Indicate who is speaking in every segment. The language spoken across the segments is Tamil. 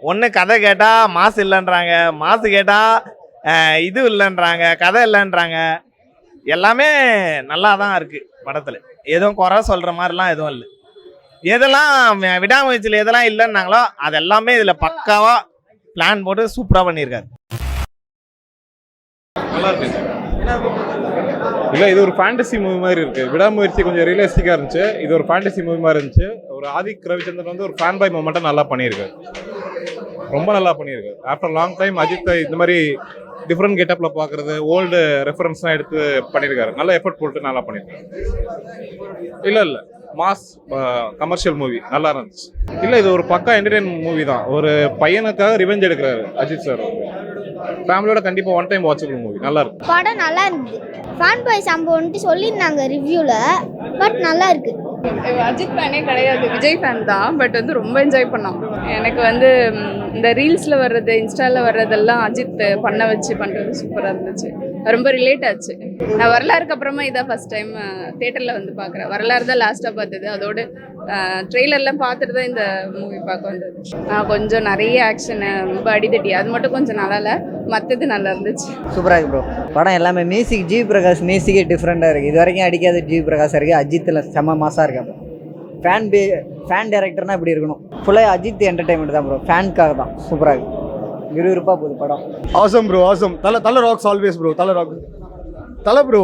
Speaker 1: ஒன்று கதை கேட்டால் மாசு இல்லைன்றாங்க, மாசு கேட்டால் இது இல்லைன்றாங்க, கதை இல்லைன்றாங்க. எல்லாமே நல்லா தான் இருக்குது படத்தில். எதுவும் குறை சொல்கிற மாதிரிலாம் எதுவும் இல்லை. எதெல்லாம் விடாமுயற்சியில் எதெல்லாம் இல்லைன்னாங்களோ அது எல்லாமே இதில் பக்காவாக பிளான் போட்டு சூப்பராக பண்ணியிருக்காரு.
Speaker 2: நல்லா இருக்கு. இல்லை, இது ஒரு ஃபேண்டசி மூவி மாதிரி இருக்கு. விடாமுயற்சி கொஞ்சம் ரியலிஸ்டிக்காக இருந்துச்சு. இது ஒரு ஃபேண்டசி மூவி மாதிரி இருந்துச்சு. ஒரு ஆதிக் ரவிச்சந்திரன் வந்து ஒரு ஃபேன் பாய் மூமெண்ட்டாக நல்லா பண்ணியிருக்காரு. ரொம்ப நல்லா பண்ணியிருக்காரு. ஆஃப்டர் லாங் டைம் அஜித் இந்த மாதிரி டிஃப்ரெண்ட் கெட்டப்பில் பார்க்குறது, ஓல்டு ரெஃபரன்ஸ்லாம் எடுத்து பண்ணியிருக்காரு. நல்லா எஃபர்ட் போட்டு நல்லா பண்ணியிருக்காரு. இல்லை மாஸ் கமர்ஷியல் மூவி நல்லா இருந்துச்சு. இல்லை, இது ஒரு பக்கா என்டர்டெயின்மெண்ட் மூவி தான். ஒரு பையனுக்காக ரிவெஞ்ச் எடுக்கிறாரு அஜித் சார். ஃபேமிலியோட கண்டிப்பாக ஒன் டைம் வாட்சபிள் மூவி. நல்லா இருக்கு.
Speaker 3: படம் நல்லா இருந்துச்சு. ஃபேன் பாய் சம்பவம்ட்டு சொல்லியிருந்தாங்க ரிவ்யூவில். பட் நல்லா இருக்கு.
Speaker 4: அஜித் ஃபேனே கிடையாது, விஜய் ஃபேன் தான். பட் வந்து ரொம்ப என்ஜாய் பண்ணோம். எனக்கு வந்து இந்த ரீல்ஸில் வர்றது, இன்ஸ்டாவில் வர்றதெல்லாம் அஜித் பண்ண வச்சு பண்ணுறது சூப்பராக இருந்துச்சு. ரொம்ப ரிலேட் ஆச்சு. நான் வரலாறுக்கு அப்புறமா இதான் ஃபர்ஸ்ட் டைம் தேட்டரில் வந்து பார்க்குறேன். வரலாறு தான் லாஸ்ட்டாக பார்த்தது. அதோட ட்ரெய்லர்லாம் பார்த்துட்டு தான் இந்த மூவி பார்க்க வந்தது. கொஞ்சம் நிறைய ஆக்ஷனு, ரொம்ப அடிதடி, அது மட்டும் கொஞ்சம் நல்லா இல்லை. மற்றது நல்லா இருந்துச்சு.
Speaker 5: சூப்பராக இருக்கு ப்ரோ. படம் எல்லாமே மியூசிக், ஜி பிரகாஷ் மியூசிக்கே டிஃப்ரெண்ட்டாக இருக்குது. இது வரைக்கும் அடிக்காத ஜி பிரகாஷ் இருக்குது. அஜித்தில் செம்ம மாசாக இருக்கு. ஃபேன் டைரக்டர்னால் இப்படி இருக்கணும். ஃபுல்லாக அஜித் என்டர்டைன்மெண்ட் தான் ப்ரோ. ஃபேனுக்காக தான். சூப்பராக இருக்குது. விறுவிறுப்பாக போகுது படம்.
Speaker 6: Awesome bro, awesome. Thala rocks always bro. Thala bro.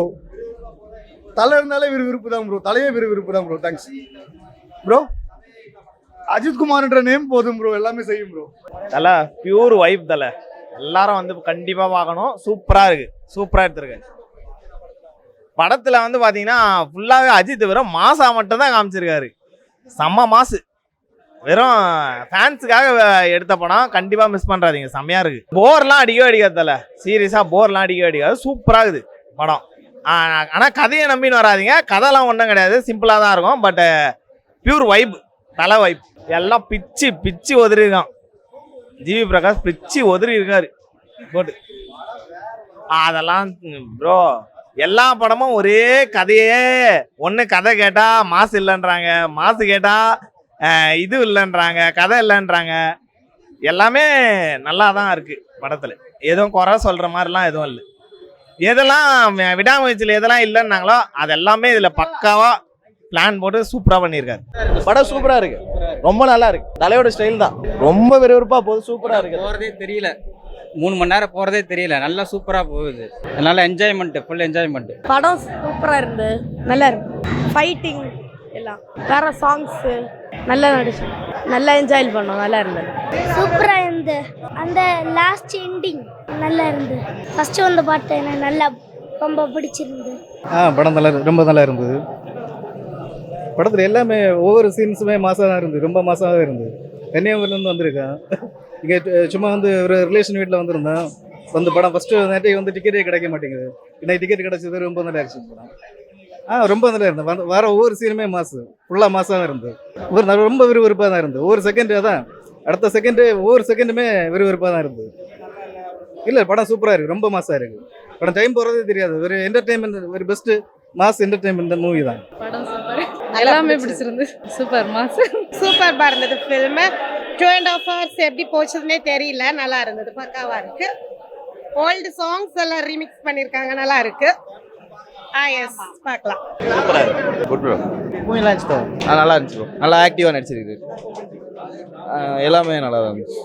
Speaker 6: Thala இருந்தாலே விறுவிறுப்பு தான் ப்ரோ. தலையே விறுவிறுப்பு தான் ப்ரோ. Thanks bro. அஜித் குமார்ன்ற நேம் போதும் ப்ரோ, எல்லாமே செய்யும் ப்ரோ.
Speaker 1: தலை பியூர் வைப். தலை எல்லாரும் வந்து கண்டிப்பாக பார்க்கணும். சூப்பராக இருக்குது. சூப்பராக எடுத்துருக்காரு. படத்தில் வந்து பார்த்தீங்கன்னா ஃபுல்லாகவே அஜித் வெறும் மாசா மட்டும் தான் காமிச்சிருக்காரு. செம்ம மாசு. வெறும் ஃபேன்ஸுக்காக எடுத்த படம். கண்டிப்பாக மிஸ் பண்ணுறாதீங்க. செம்மையாக இருக்குது. போர்லாம் அடிக்கவே அடிக்காது. தலை சீரியஸாக போர்லாம் அடிக்கவே அடிக்காது. சூப்பராக இருக்குது படம். ஆனால் கதையை நம்பின்னு வராதிங்க. கதைலாம் ஒன்றும் கிடையாது, சிம்பிளாக தான் இருக்கும். But pure vibe. தலை வைப். எல்லாம் பிச்சு உதறிருக்கான். ஜிவி பிரகாஷ் பிச்சு உதறி இருக்காரு போட்டு. அதெல்லாம் ப்ரோ எல்லா படமும் ஒரே கதையே. ஒன்று கதை கேட்டால் மாசு இல்லைன்றாங்க, மாசு கேட்டால் இது இல்லைன்றாங்க, கதை இல்லைன்றாங்க. எல்லாமே நல்லா தான் இருக்குது படத்தில். எதுவும் குறை சொல்கிற மாதிரிலாம் எதுவும் இல்லை. எதெல்லாம் விடாமுயற்சியில் எதெல்லாம் இல்லைன்னாங்களோ அது எல்லாமே இதில் பக்காவாக பிளான் போட்டு சூப்பராக பண்ணியிருக்காரு.
Speaker 7: படம் சூப்பராக இருக்கு. ரொம்ப நல்லா இருக்கு. தலையோட ஸ்டைல் தான். ரொம்ப விறுவிறுப்பாக போகுது. சூப்பராக இருக்கு.
Speaker 8: போகிறதே தெரியல. 3 மணி நேரம் போகிறதே தெரியல. நல்லா சூப்பராக போகுது. நல்லா என்ஜாய்மெண்ட்டு, ஃபுல் என்ஜாய்மெண்ட்டு.
Speaker 3: படம் சூப்பராக இருந்து நல்லா இருக்கு. ஃபைட்டிங் எல்லாம் வேற, சாங்ஸு நல்லா நடிச்சு, நல்லா என்ஜாய் பண்ணோம். நல்லா இருந்தது. சூப்பராக இருந்து. அந்த லாஸ்ட் எண்டிங் நல்லா இருந்து. ஃபர்ஸ்ட் வந்த பாட்டு எனக்கு நல்லா ரொம்ப பிடிச்சிருந்து.
Speaker 7: படம் ரொம்ப நல்லா இருந்தது. படத்தில் எல்லாமே ஒவ்வொரு சீன்ஸுமே மாசாக தான் இருந்தது. ரொம்ப மாசாக தான் இருந்தது. கன்னியாகுமரிலேருந்து வந்திருக்கேன். இங்கே சும்மா வந்து ஒரு ரிலேஷன் வீட்டில் வந்திருந்தேன். வந்து படம் ஃபஸ்ட்டு நேற்று வந்து டிக்கெட்டே கிடைக்க மாட்டேங்குது. இன்னைக்கு டிக்கெட் கிடச்சது. ரொம்ப நல்லா இருந்துச்சு படம். ரொம்ப நல்லா இருந்தது. வர ஒவ்வொரு சீனுமே மாசு. ஃபுல்லாக மாசாக தான் இருந்தது. ரொம்ப விறுவிறுப்பாக தான் இருந்தது. ஒவ்வொரு செகண்டு தான், அடுத்த செகண்டு ஒவ்வொரு செகண்டுமே விறுவிறுப்பாக தான் இருந்தது. இல்லை, படம் சூப்பராக இருக்குது. ரொம்ப மாசாக இருக்குது. படம் டைம் போகிறதே தெரியாது. ஒரு என்டர்டைன்மெண்ட், ஒரு பெஸ்ட்டு மாஸ் என்டர்டைன்மெண்ட் மூவி தான்.
Speaker 4: படம் சூப்பர். எல்லாமே பிடிச்சிருந்து. Super mass.
Speaker 9: சூப்பராக இருந்தது ஃபில்மு. 2.5 hours எப்படி போச்சதுன்னே தெரியல. நல்லா இருந்தது. பக்காவாக இருக்கு. ஓல்டு சாங்ஸ் எல்லாம் ரீமிக்ஸ் பண்ணியிருக்காங்க. நல்லா இருக்கு. எஸ், பார்க்கலாம்.
Speaker 7: சூப்பராக இருக்கு. Good bro. மூவிலாம் இருந்துச்சு. நல்லா இருந்துச்சு ப்ரோ. நல்லா ஆக்டிவாக நடிச்சிருக்கு. எல்லாமே நல்லா தான் இருந்துச்சு.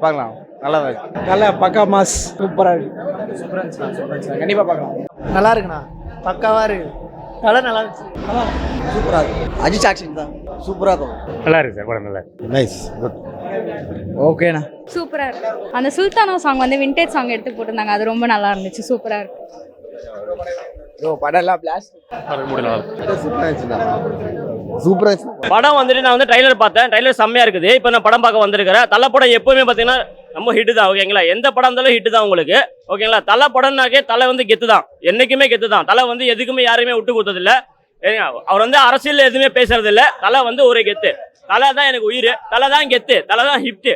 Speaker 7: பார்க்கலாம். நல்லா தான் இருக்கு.
Speaker 5: நல்லா பக்கா மாஸ். சூப்பராக இருக்கு. சூப்பராக இருந்துச்சு. கண்டிப்பாக பார்க்கலாம். நல்லா இருக்குண்ணா. பக்காவாக இருக்கு. நல்லா இருந்துச்சு. சூப்பராக இருக்கு. அஜித் ஆக்ஷன் தான் சூப்பராக இருக்கும்.
Speaker 2: நல்லா இருக்கு சார். படம் நல்லா இருக்கு.
Speaker 7: நைஸ். குட். ஓகேண்ணா.
Speaker 4: சூப்பராக இருக்கு. அந்த சுல்தானா சாங் வந்து விண்டேஜ் சாங் எடுத்து போட்டிருந்தாங்க. அது ரொம்ப நல்லா இருந்துச்சு. சூப்பராக இருக்கு.
Speaker 5: படம் எல்லாம் பிளாஸ்ட்.
Speaker 10: படம் வந்துட்டு நான் வந்து ட்ரைலர் பார்த்தேன். ட்ரைலர் செம்மையா இருக்குது. இப்போ நான் படம் பார்க்க வந்திருக்கிறேன். தலை படம் எப்பவுமே பார்த்தீங்கன்னா நம்ம ஹிட்டு தான். ஓகேங்களா, எந்த படம் இருந்தாலும் ஹிட்டு தான் உங்களுக்கு. ஓகேங்களா, தலை படம்னாக்கே தலை வந்து கெத்து தான். என்னைக்குமே கெத்து தான். தலை வந்து எதுக்குமே யாருமே விட்டு கொடுத்ததில்ல. அவர் வந்து அரசியல் எதுவுமே பேசுறது இல்லை. தலை வந்து ஒரு கெத்து. தலை தான் எனக்கு உயிர். தலை தான் கெத்து. தலை தான் ஹிட்டு.